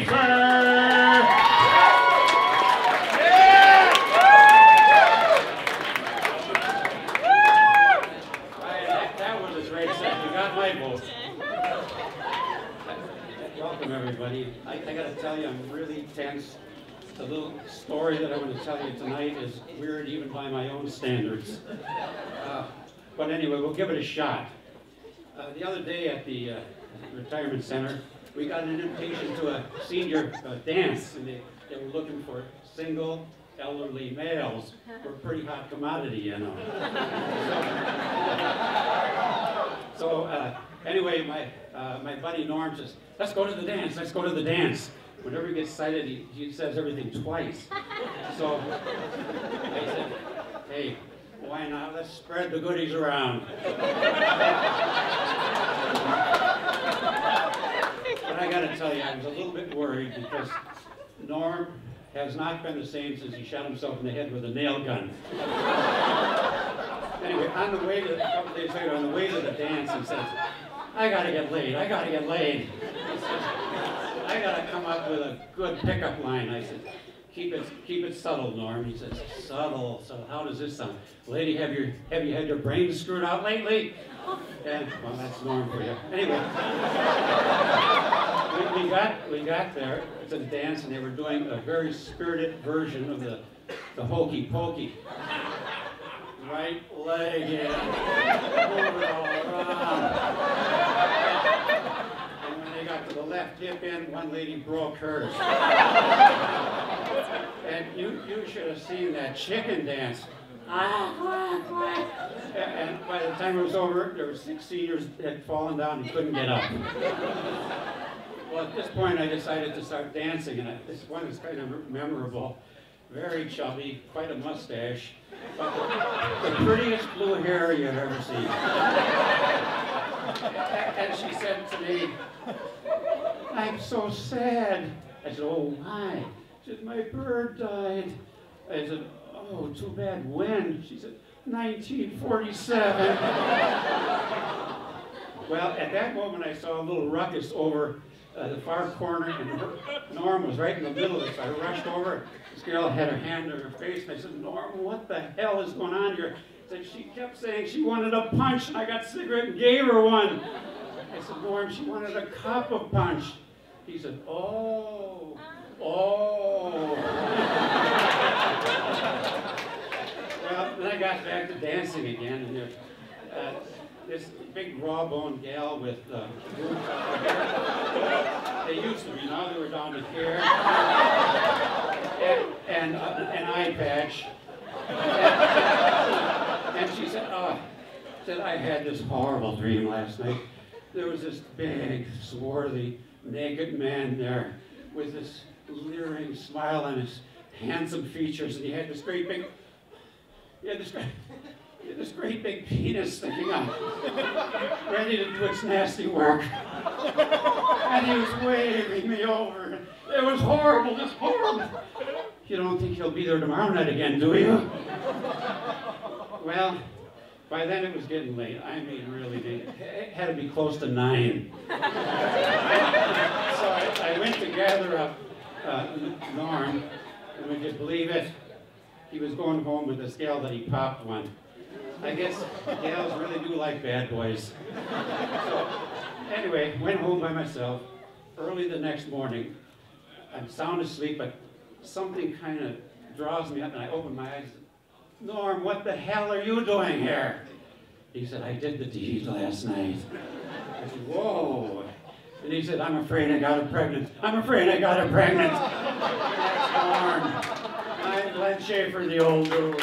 Schaeffer! That was a great set. You got my vote. Welcome, everybody. I got to tell you, I'm really tense. The little story that I want to tell you tonight is weird even by my own standards. But anyway, we'll give it a shot. The other day at the retirement center, we got an invitation to a senior dance, and they were looking for single elderly males. We're a pretty hot commodity, you know. So anyway, my buddy Norm says, let's go to the dance, let's go to the dance. Whenever he gets excited, he says everything twice. So I said, hey, why not? Let's spread the goodies around. But I got to tell you, I was a little bit worried because Norm has not been the same since he shot himself in the head with a nail gun. Anyway, a couple days later, on the way to the dance, he says, I gotta get laid, I gotta get laid. He says, I gotta come up with a good pickup line. I said, keep it subtle, Norm. He says, subtle, so how does this sound? Lady, have you had your brains screwed out lately? And, well, that's Norm for you. Anyway, we got there to the dance, and they were doing a very spirited version of the hokey pokey. Right leg in, move it all around. And when they got to the left hip in, one lady broke hers. And you should have seen that chicken dance. And by the time it was over, there were 6 seniors that had fallen down and couldn't get up. Well, at this point, I decided to start dancing, and this one is kind of memorable. Very chubby, quite a mustache, but the prettiest blue hair you've ever seen. And she said to me, I'm so sad. I said, oh, why? She said, my bird died. I said, oh, too bad. When? She said, 1947. Well, at that moment, I saw a little ruckus over the far corner, and Norm was right in the middle of it, so I rushed over. This girl had her hand on her face, and I said, Norm, what the hell is going on here? Said she kept saying she wanted a punch, and I got a cigarette and gave her one. I said, Norm, she wanted a cup of punch. He said, oh. Well, then I got back to dancing again, and this big raw-boned gal with they used to be, now they were down to hair, and an eye patch. And she said, I had this horrible dream last night. There was this big, swarthy, naked man there with this leering smile on his handsome features, and he had this great big, this great big penis sticking out, ready to do its nasty work. And he was waving me over. It was horrible, just horrible. You don't think he'll be there tomorrow night again, do you? Well, by then it was getting late. I mean, really late. It had to be close to 9. So I went to gather up Norm, and would you believe it? He was going home with this gal that he popped one. I guess gals really do like bad boys. So anyway, went home by myself. Early the next morning, I'm sound asleep, but something kind of draws me up, and I open my eyes. Norm, what the hell are you doing here? He said, I did the deed last night. I said, whoa. And he said, I'm afraid I got her pregnant. I'm afraid I got her pregnant. That's Norm. I'm Glen Schaeffer, the old dude.